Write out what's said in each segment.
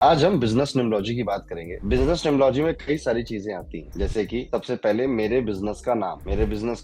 आज हम business technology की बात करेंगे। बिजनेस टेक्नोलॉजी में कई सारी चीजें आती हैं, जैसे कि सबसे पहले मेरे बिजनेस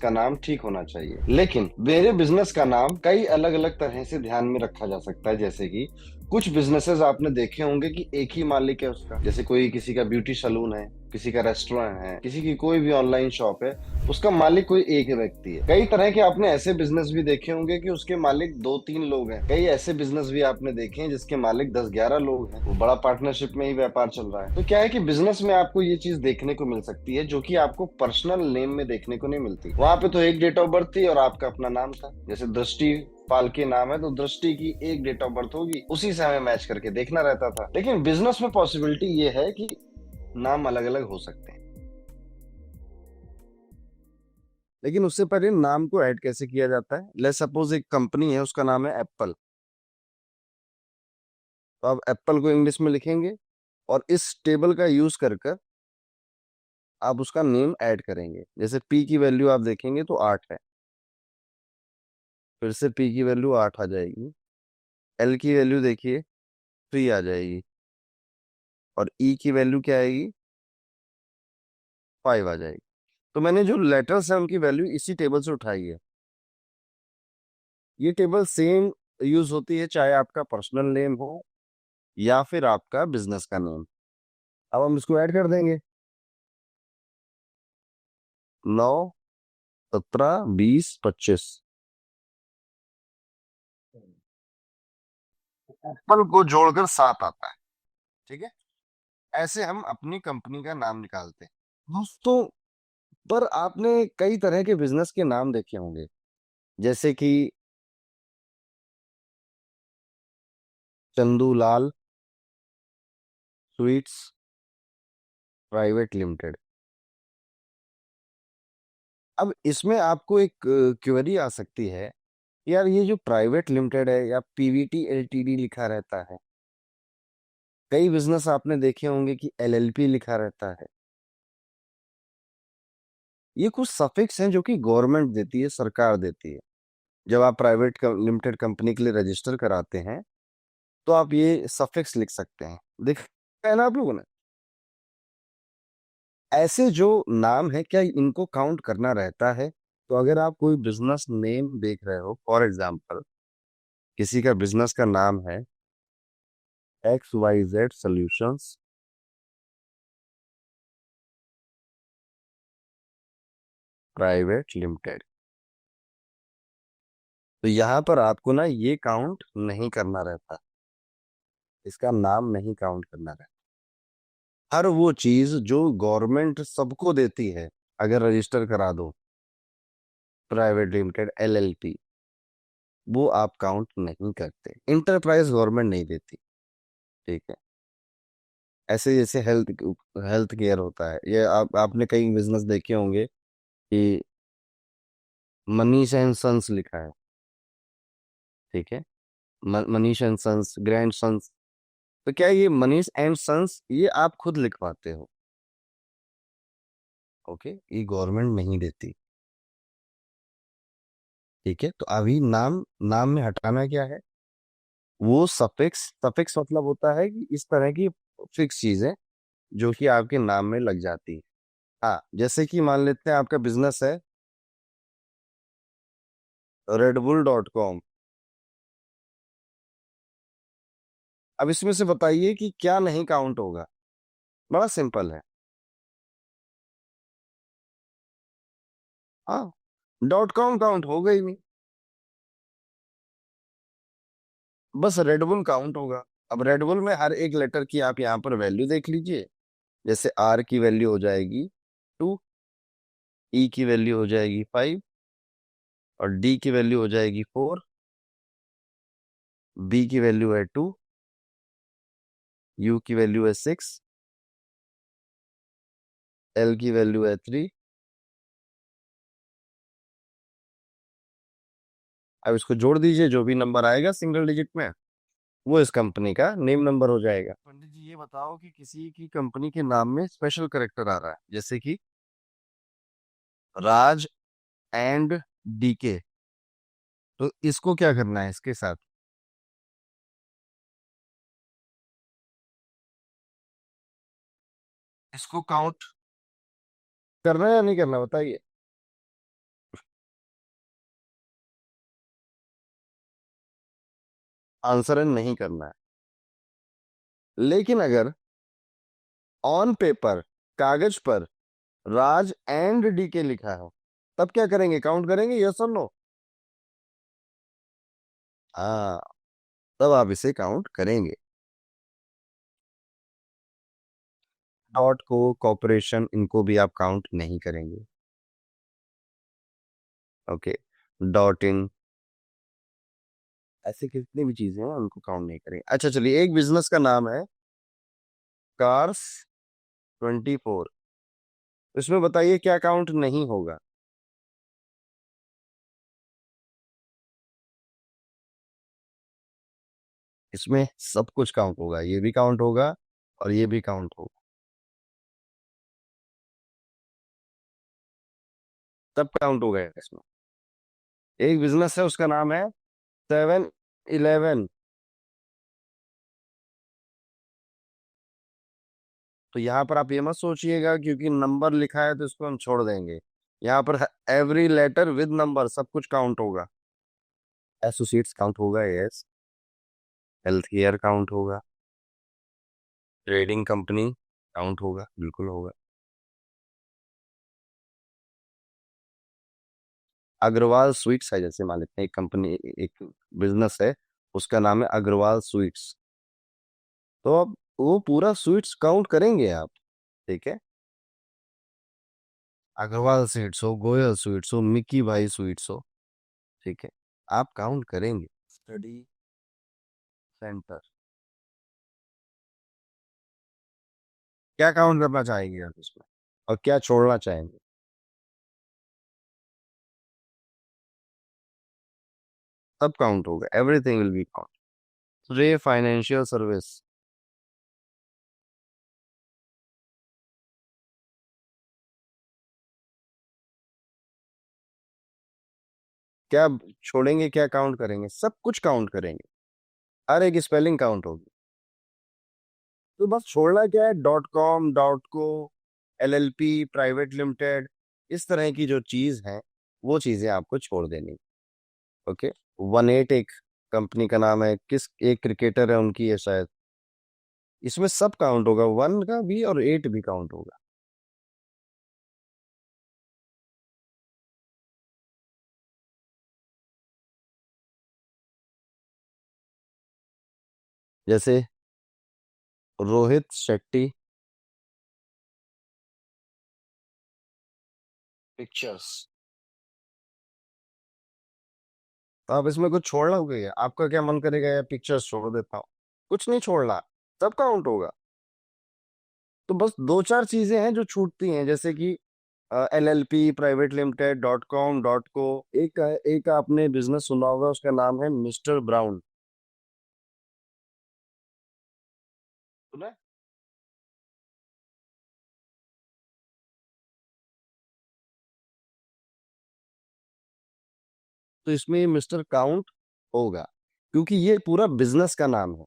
का नाम ठीक होना चाहिए। लेकिन मेरे बिजनेस का नाम कई अलग अलग तरह से ध्यान में रखा जा सकता है। जैसे कि कुछ बिजनेसेस आपने देखे होंगे कि एक ही मालिक है उसका, जैसे कोई किसी का ब्यूटी सलून है, किसी का रेस्टोरेंट है, किसी की कोई भी ऑनलाइन शॉप है, उसका मालिक कोई एक व्यक्ति है। कई तरह के आपने ऐसे बिजनेस भी देखे होंगे कि उसके मालिक दो तीन लोग हैं। कई ऐसे बिजनेस भी आपने देखे हैं जिसके मालिक 10-11 लोग हैं, वो बड़ा पार्टनरशिप में ही व्यापार चल रहा है। तो क्या है कि बिजनेस में आपको ये चीज देखने को मिल सकती है जो कि आपको पर्सनल नेम में देखने को नहीं मिलती। वहां पे तो एक डेट ऑफ बर्थ थी और आपका अपना नाम था। जैसे दृष्टि पाल के नाम है तो दृष्टि की एक डेट ऑफ बर्थ होगी, उसी से हमें मैच करके देखना रहता था। लेकिन बिजनेस में पॉसिबिलिटी ये है कि नाम अलग अलग हो सकते हैं। लेकिन उससे पहले नाम को ऐड कैसे किया जाता है? लेट्स सपोज एक कंपनी है, उसका नाम है एप्पल। तो आप एप्पल को इंग्लिश में लिखेंगे और इस टेबल का यूज कर कर आप उसका नेम ऐड करेंगे। जैसे पी की वैल्यू आप देखेंगे तो 8 है, फिर से पी की वैल्यू 8 आ जाएगी। एल की वैल्यू देखिए 3 आ जाएगी, और ई की वैल्यू क्या आएगी? 5 आ जाएगी। तो मैंने जो लेटर्स है उनकी वैल्यू इसी टेबल से उठाई है। ये टेबल सेम यूज होती है चाहे आपका पर्सनल नेम हो या फिर आपका बिजनेस का नेम। अब हम इसको ऐड कर देंगे। 9, 17, 20, 25। एप्पल को जोड़कर 7 आता है। ठीक है। ऐसे हम अपनी कंपनी का नाम निकालते हैं दोस्तों। पर आपने कई तरह के बिजनेस के नाम देखे होंगे, जैसे कि चंदूलाल स्वीट्स प्राइवेट लिमिटेड। अब इसमें आपको एक क्वेरी आ सकती है, यार ये जो प्राइवेट लिमिटेड है या पीवीटी एलटीडी लिखा रहता है, कई बिजनेस आपने देखे होंगे कि एलएलपी लिखा रहता है। ये कुछ सफिक्स हैं जो कि गवर्नमेंट देती है, सरकार देती है। जब आप प्राइवेट लिमिटेड कंपनी के लिए रजिस्टर कराते हैं तो आप ये सफिक्स लिख सकते हैं। देखा है ना आप लोगों ने? ऐसे जो नाम है, क्या इनको काउंट करना रहता है? तो अगर आप कोई बिजनेस नेम देख रहे हो, फॉर एग्जांपल किसी का बिजनेस का नाम है XYZ Solutions प्राइवेट लिमिटेड, तो यहाँ पर आपको ना ये काउंट नहीं करना रहता, इसका नाम नहीं काउंट करना रहता। हर वो चीज जो गवर्नमेंट सबको देती है, अगर रजिस्टर करा दो प्राइवेट लिमिटेड एलएलपी, वो आप काउंट नहीं करते। इंटरप्राइज गवर्नमेंट नहीं देती। ठीक है। ऐसे जैसे हेल्थ हेल्थ केयर होता है, ये आपने कई बिजनेस देखे होंगे कि मनीष एंड सन्स लिखा है। ठीक है। Manish and sons, grand sons. तो क्या ये मनीष एंड सन्स ये आप खुद लिखवाते हो? ओके, ये गवर्नमेंट नहीं देती। ठीक है। तो अभी नाम नाम में हटाना क्या है? वो सफिक्स, सफिक्स मतलब होता है कि इस तरह की फिक्स चीजें जो कि आपके नाम में लग जाती है। हाँ, जैसे कि मान लेते हैं आपका बिजनेस है redbull.com। अब इसमें से बताइए कि क्या नहीं काउंट होगा? बड़ा सिंपल है। हाँ, .com काउंट होगा ही नहीं, बस रेडबुल काउंट होगा। अब रेडबुल में हर एक लेटर की आप यहाँ पर वैल्यू देख लीजिए। जैसे आर की वैल्यू हो जाएगी 2, ई की वैल्यू हो जाएगी 5, और डी की वैल्यू हो जाएगी 4, बी की वैल्यू है 2, यू की वैल्यू है 6, एल की वैल्यू है 3। अब इसको जोड़ दीजिए, जो भी नंबर आएगा सिंगल डिजिट में वो इस कंपनी का नेम नंबर हो जाएगा। पंडित जी ये बताओ कि किसी की कंपनी के नाम में स्पेशल करेक्टर आ रहा है, जैसे कि राज एंड डीके, तो इसको क्या करना है इसके साथ? इसको काउंट करना है या नहीं करना, बताइए। आंसर है नहीं करना है। लेकिन अगर ऑन पेपर, कागज पर राज एंड डी के लिखा हो, तब क्या करेंगे, काउंट करेंगे, यस और नो? हाँ, तब आप इसे काउंट करेंगे। डॉट को, कॉपरेशन, इनको भी आप काउंट नहीं करेंगे। ओके। डॉट इन, ऐसे कितनी भी चीजें हैं उनको काउंट नहीं करेंगे। अच्छा चलिए, एक बिजनेस का नाम है कार्स 24, इसमें बताइए क्या काउंट नहीं होगा। इसमें सब कुछ काउंट होगा, ये भी काउंट होगा और ये भी काउंट होगा। सब काउंट होगा इसमें। एक बिजनेस है, उसका नाम है 7-Eleven। तो यहाँ पर आप ये मत सोचिएगा क्योंकि नंबर लिखा है तो इसको हम छोड़ देंगे। यहाँ पर एवरी लेटर विद नंबर, सब कुछ काउंट होगा। एसोसिएट्स काउंट होगा, यस। हेल्थ केयर काउंट होगा। ट्रेडिंग कंपनी काउंट होगा, बिल्कुल होगा। अग्रवाल स्वीट्स है, जैसे मान लेते हैं एक कंपनी, एक बिजनेस है, उसका नाम है अग्रवाल स्वीट्स। तो अब वो पूरा स्वीट्स काउंट करेंगे आप, ठीक है। अग्रवाल स्वीट्स हो, गोयल स्वीट्स हो, मिकी भाई स्वीट्स हो, ठीक है, आप काउंट करेंगे। स्टडी सेंटर, क्या काउंट करना चाहेंगे आप इसमें, और क्या छोड़ना चाहेंगे? सब काउंट होगा, एवरीथिंग विल बी काउंट। रे फाइनेंशियल सर्विस, क्या छोड़ेंगे, क्या काउंट करेंगे? सब कुछ काउंट करेंगे, हर एक स्पेलिंग काउंट होगी। तो बस छोड़ना क्या है, डॉट कॉम, डॉट को, LLP, प्राइवेट लिमिटेड, इस तरह की जो चीज है वो चीजें आपको छोड़ देनी। ओके। 18 एक कंपनी का नाम है, किस एक क्रिकेटर है उनकी है शायद, इसमें सब काउंट होगा, 1 का भी और 8 भी काउंट होगा। जैसे रोहित शेट्टी पिक्चर्स। तो आप इसमें कुछ छोड़ना होगा क्या? आपका क्या मन करेगा या पिक्चर्स छोड़ देता हूँ? कुछ नहीं छोड़ना, सब काउंट होगा। तो बस दो चार चीजें हैं जो छूटती हैं, जैसे कि LLP, private limited, dot com, dot को। एक आपने बिजनेस सुना होगा, उसका नाम है मिस्टर ब्राउन, सुना है? तो इसमें ये मिस्टर काउंट होगा क्योंकि ये पूरा बिजनेस का नाम है।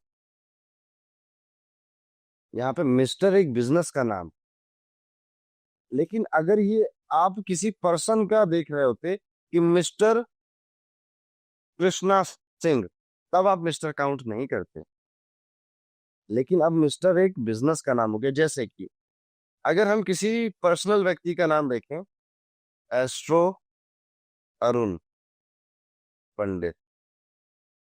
यहाँ पे मिस्टर एक बिजनेस का नाम। लेकिन अगर ये आप किसी पर्सन का देख रहे होते कि मिस्टर कृष्णा सिंह, तब आप मिस्टर काउंट नहीं करते। लेकिन अब मिस्टर एक बिजनेस का नाम हो गया। जैसे कि अगर हम किसी पर्सनल व्यक्ति का नाम देखें, एस्ट्रो अरुण पंडित,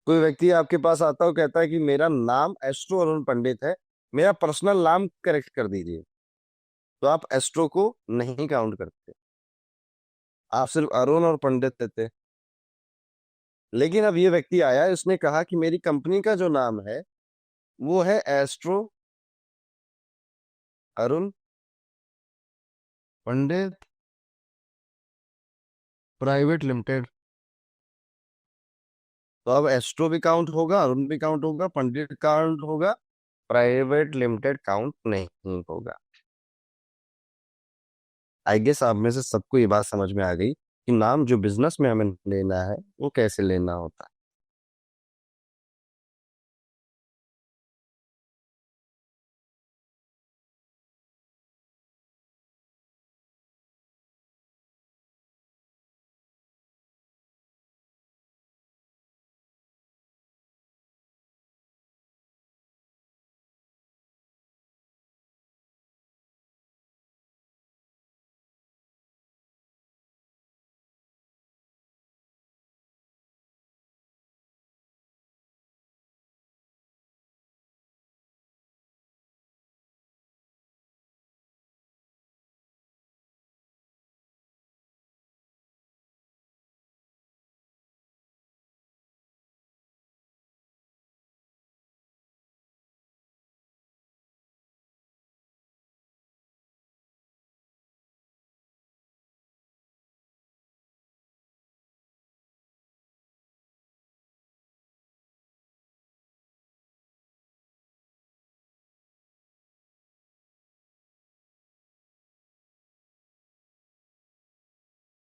कोई व्यक्ति आपके पास आता हो, कहता है कि मेरा नाम एस्ट्रो अरुण पंडित है, मेरा पर्सनल नाम करेक्ट कर दीजिए, तो आप एस्ट्रो को नहीं काउंट करते, आप सिर्फ अरुण और पंडित देते। लेकिन अब ये व्यक्ति आया, इसने कहा कि मेरी कंपनी का जो नाम है वो है एस्ट्रो अरुण पंडित प्राइवेट लिमिटेड। तो अब एस्ट्रो भी काउंट होगा, अरुण भी काउंट होगा, पंडित काउंट होगा, प्राइवेट लिमिटेड काउंट नहीं होगा। आई गेस आप में से सबको ये बात समझ में आ गई कि नाम जो बिजनेस में हमें लेना है वो कैसे लेना होता है।